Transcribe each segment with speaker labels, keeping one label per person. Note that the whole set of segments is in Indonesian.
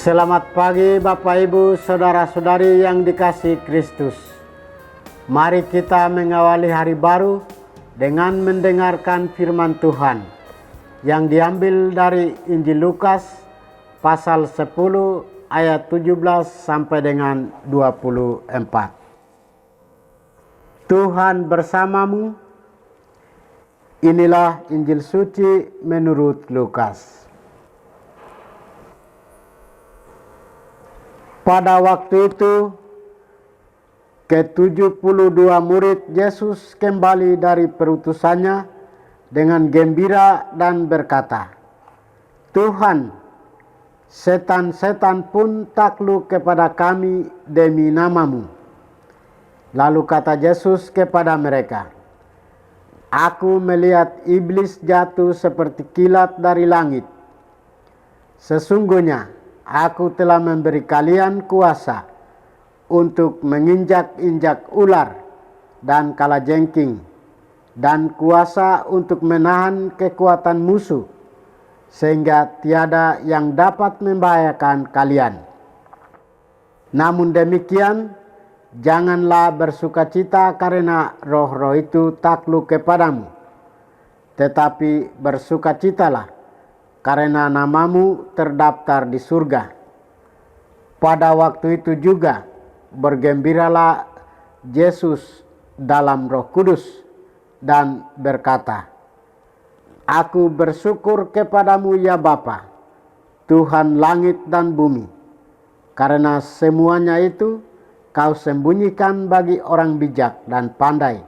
Speaker 1: Selamat pagi Bapak Ibu Saudara-saudari yang dikasihi Kristus. Mari kita mengawali hari baru dengan mendengarkan firman Tuhan yang diambil dari Injil Lukas pasal 10 ayat 17 sampai dengan 24. Tuhan bersamamu. Inilah Injil suci menurut Lukas. Pada waktu itu, ke-72 murid Yesus kembali dari perutusannya dengan gembira dan berkata, "Tuhan, setan-setan pun takluk kepada kami demi nama-Mu." Lalu kata Yesus kepada mereka, "Aku melihat iblis jatuh seperti kilat dari langit. Sesungguhnya, Aku telah memberi kalian kuasa untuk menginjak-injak ular dan kalajengking, dan kuasa untuk menahan kekuatan musuh, sehingga tiada yang dapat membahayakan kalian. Namun demikian, janganlah bersukacita karena roh-roh itu takluk kepadamu, tetapi bersukacitalah karena namamu terdaftar di surga." Pada waktu itu juga bergembiralah Yesus dalam Roh Kudus dan berkata, "Aku bersyukur kepadamu ya Bapa, Tuhan langit dan bumi, karena semuanya itu kau sembunyikan bagi orang bijak dan pandai,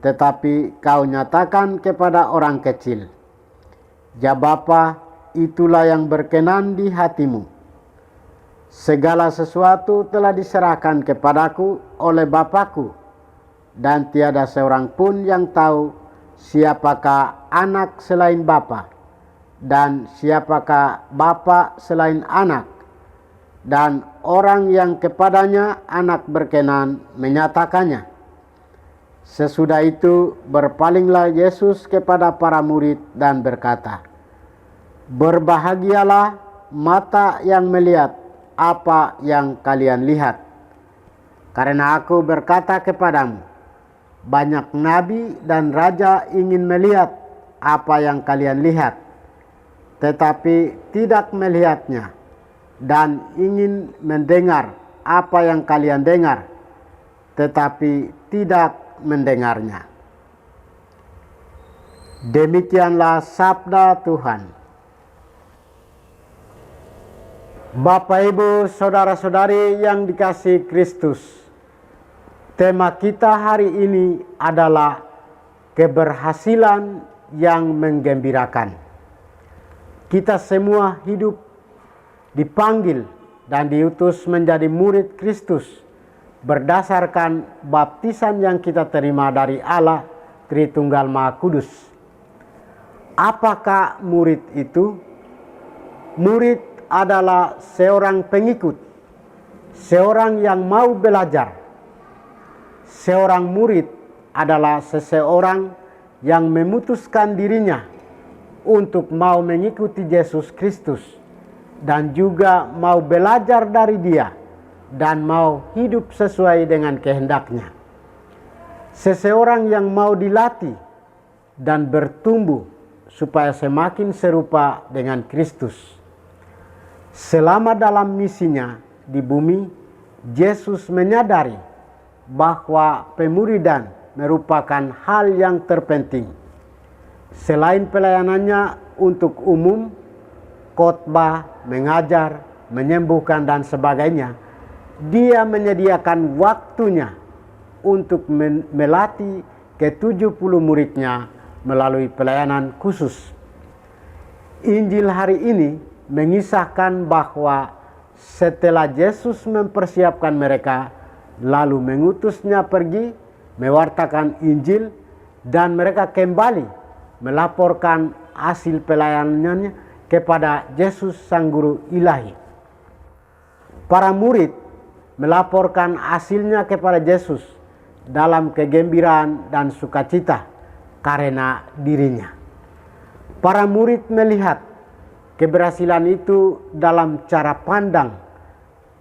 Speaker 1: tetapi kau nyatakan kepada orang kecil. Ya Bapa, itulah yang berkenan di hatimu. Segala sesuatu telah diserahkan kepadaku oleh Bapakku, dan tiada seorang pun yang tahu siapakah anak selain Bapa, dan siapakah Bapa selain anak, dan orang yang kepadanya anak berkenan menyatakannya." Sesudah itu berpalinglah Yesus kepada para murid dan berkata, "Berbahagialah mata yang melihat apa yang kalian lihat. Karena aku berkata kepadamu, banyak nabi dan raja ingin melihat apa yang kalian lihat, tetapi tidak melihatnya, dan ingin mendengar apa yang kalian dengar, tetapi tidak mendengarnya." Demikianlah sabda Tuhan. Bapak Ibu Saudara-saudari yang dikasihi Kristus, tema kita hari ini adalah keberhasilan yang menggembirakan. Kita semua hidup dipanggil dan diutus menjadi murid Kristus berdasarkan baptisan yang kita terima dari Allah Tritunggal Maha Kudus. Apakah murid itu? Murid adalah seorang pengikut, seorang yang mau belajar. Seorang murid adalah seseorang yang memutuskan dirinya untuk mau mengikuti Yesus Kristus dan juga mau belajar dari Dia dan mau hidup sesuai dengan kehendaknya. Seseorang yang mau dilatih dan bertumbuh supaya semakin serupa dengan Kristus. Selama dalam misinya di bumi, Yesus menyadari bahwa pemuridan merupakan hal yang terpenting. Selain pelayanannya untuk umum, khotbah, mengajar, menyembuhkan dan sebagainya, Dia menyediakan waktunya untuk melatih ke-70 muridnya melalui pelayanan khusus. Injil hari ini mengisahkan bahwa setelah Yesus mempersiapkan mereka, lalu mengutusnya pergi mewartakan Injil, dan mereka kembali melaporkan hasil pelayanannya kepada Yesus Sang Guru Ilahi. Para murid melaporkan hasilnya kepada Yesus dalam kegembiraan dan sukacita karena dirinya. Para murid melihat keberhasilan itu dalam cara pandang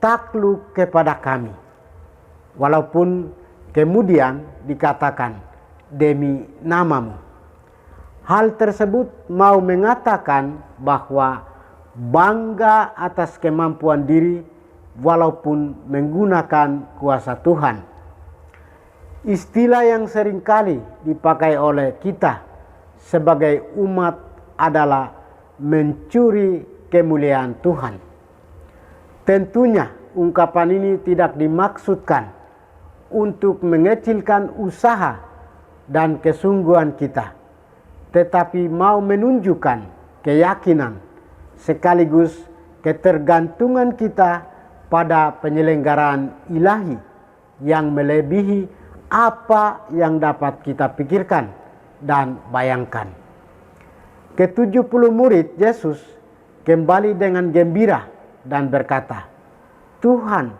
Speaker 1: takluk kepada kami. Walaupun kemudian dikatakan demi namamu. Hal tersebut mau mengatakan bahwa bangga atas kemampuan diri walaupun menggunakan kuasa Tuhan. Istilah yang seringkali dipakai oleh kita sebagai umat adalah mencuri kemuliaan Tuhan. Tentunya ungkapan ini tidak dimaksudkan untuk mengecilkan usaha dan kesungguhan kita, tetapi mau menunjukkan keyakinan sekaligus ketergantungan kita pada penyelenggaraan ilahi yang melebihi apa yang dapat kita pikirkan dan bayangkan. Ke-70 murid Yesus kembali dengan gembira dan berkata, "Tuhan,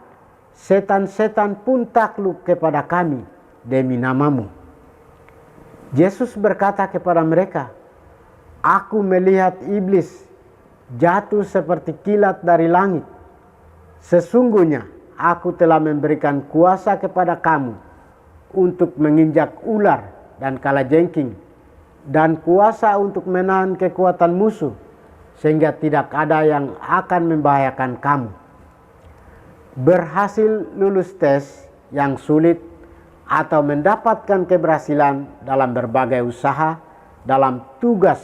Speaker 1: setan-setan pun takluk kepada kami demi namamu." Yesus berkata kepada mereka, "Aku melihat iblis jatuh seperti kilat dari langit. Sesungguhnya aku telah memberikan kuasa kepada kamu untuk menginjak ular dan kalajengking, dan kuasa untuk menahan kekuatan musuh, sehingga tidak ada yang akan membahayakan kamu." Berhasil lulus tes yang sulit atau mendapatkan keberhasilan dalam berbagai usaha, dalam tugas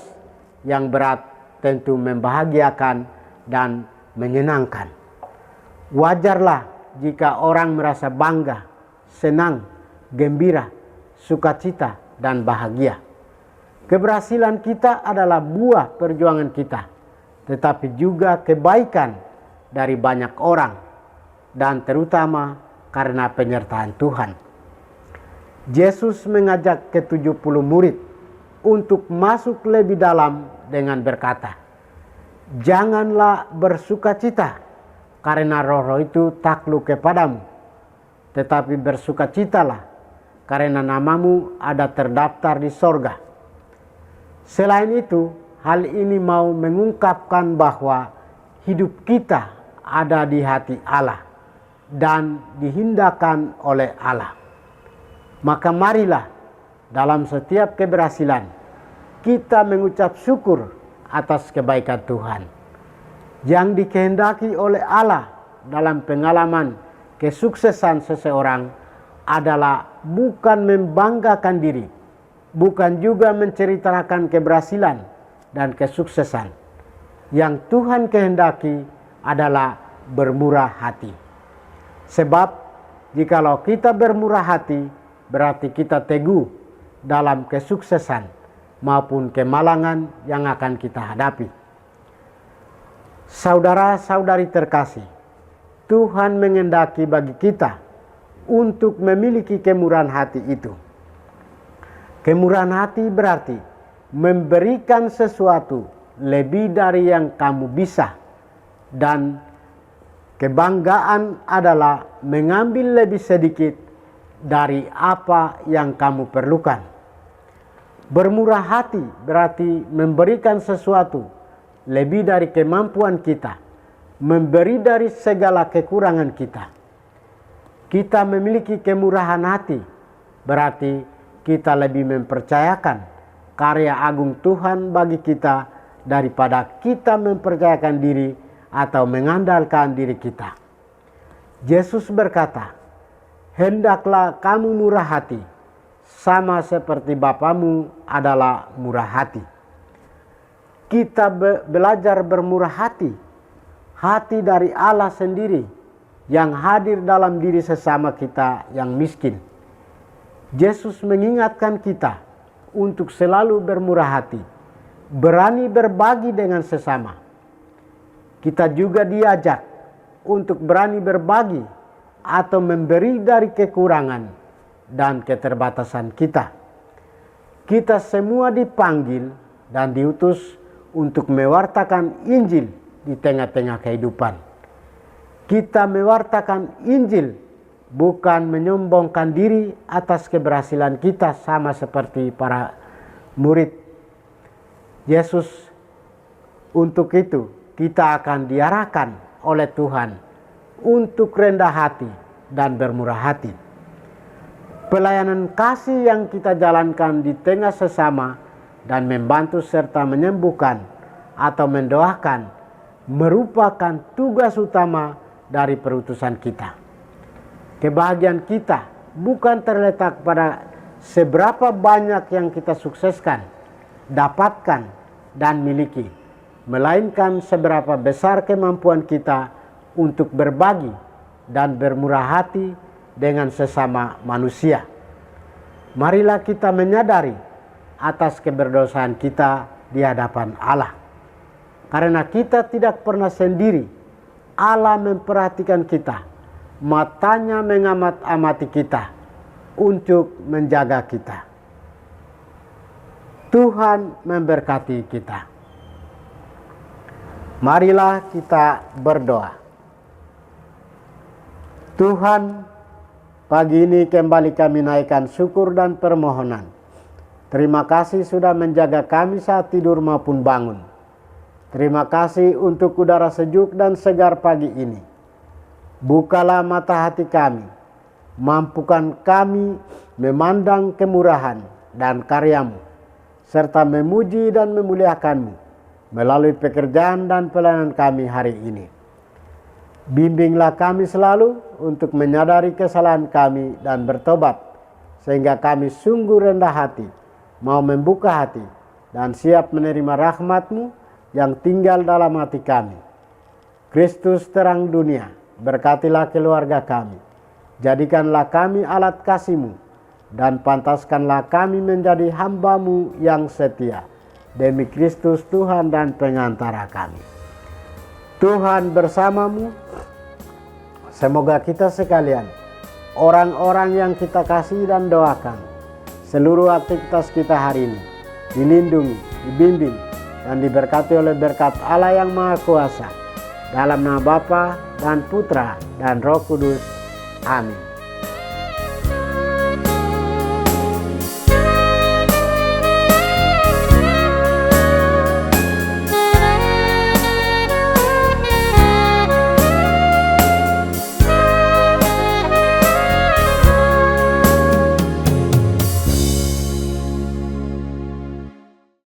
Speaker 1: yang berat, tentu membahagiakan dan menyenangkan. Wajarlah jika orang merasa bangga, senang, gembira, sukacita, dan bahagia. Keberhasilan kita adalah buah perjuangan kita, tetapi juga kebaikan dari banyak orang, dan terutama karena penyertaan Tuhan. Yesus mengajak ke-70 murid untuk masuk lebih dalam dengan berkata, "Janganlah bersukacita karena roh-roh itu takluk kepadamu, tetapi bersukacitalah karena namamu ada terdaftar di sorga." Selain itu, hal ini mau mengungkapkan bahwa hidup kita ada di hati Allah dan dihindarkan oleh Allah. Maka marilah dalam setiap keberhasilan kita mengucap syukur atas kebaikan Tuhan. Yang dikehendaki oleh Allah dalam pengalaman kesuksesan seseorang adalah bukan membanggakan diri, bukan juga menceritakan keberhasilan dan kesuksesan. Yang Tuhan kehendaki adalah bermurah hati. Sebab jikalau kita bermurah hati, berarti kita teguh dalam kesuksesan maupun kemalangan yang akan kita hadapi. Saudara-saudari terkasih, Tuhan mengendaki bagi kita untuk memiliki kemurahan hati itu. Kemurahan hati berarti memberikan sesuatu lebih dari yang kamu bisa, dan kebanggaan adalah mengambil lebih sedikit dari apa yang kamu perlukan. Bermurah hati berarti memberikan sesuatu lebih dari kemampuan kita, memberi dari segala kekurangan kita. Kita memiliki kemurahan hati, berarti kita lebih mempercayakan karya agung Tuhan bagi kita daripada kita mempercayakan diri atau mengandalkan diri kita. Yesus berkata, "Hendaklah kamu murah hati, sama seperti Bapamu adalah murah hati." Kita belajar bermurah hati, hati dari Allah sendiri yang hadir dalam diri sesama kita yang miskin. Yesus mengingatkan kita untuk selalu bermurah hati, berani berbagi dengan sesama. Kita juga diajak untuk berani berbagi atau memberi dari kekurangan dan keterbatasan kita. Kita semua dipanggil dan diutus untuk mewartakan Injil di tengah-tengah kehidupan. Kita mewartakan Injil bukan menyombongkan diri atas keberhasilan kita sama seperti para murid Yesus. Untuk itu kita akan diarahkan oleh Tuhan untuk rendah hati dan bermurah hati. Pelayanan kasih yang kita jalankan di tengah sesama dan membantu serta menyembuhkan atau mendoakan merupakan tugas utama dari perutusan kita. Kebahagiaan kita bukan terletak pada seberapa banyak yang kita sukseskan, dapatkan, dan miliki, melainkan seberapa besar kemampuan kita untuk berbagi dan bermurah hati dengan sesama manusia. Marilah kita menyadari atas keberdosaan kita di hadapan Allah. Karena kita tidak pernah sendiri, Allah memperhatikan kita, matanya mengamat-amati kita untuk menjaga kita. Tuhan memberkati kita. Marilah kita berdoa. Tuhan, pagi ini kembali kami naikkan syukur dan permohonan. Terima kasih sudah menjaga kami saat tidur maupun bangun. Terima kasih untuk udara sejuk dan segar pagi ini. Bukalah mata hati kami, mampukan kami memandang kemurahan dan karya-Mu, serta memuji dan memuliakan-Mu melalui pekerjaan dan pelayanan kami hari ini. Bimbinglah kami selalu untuk menyadari kesalahan kami dan bertobat, sehingga kami sungguh rendah hati, mau membuka hati, dan siap menerima rahmat-Mu yang tinggal dalam hati kami. Kristus terang dunia, berkatilah keluarga kami. Jadikanlah kami alat kasih-Mu, dan pantaskanlah kami menjadi hamba-Mu yang setia. Demi Kristus Tuhan dan pengantara kami. Tuhan bersamamu. Semoga kita sekalian, orang-orang yang kita kasih dan doakan, seluruh aktivitas kita hari ini dilindungi, dibimbing, dan diberkati oleh berkat Allah yang Maha Kuasa. Dalam nama Bapa dan Putra dan Roh Kudus. Amin.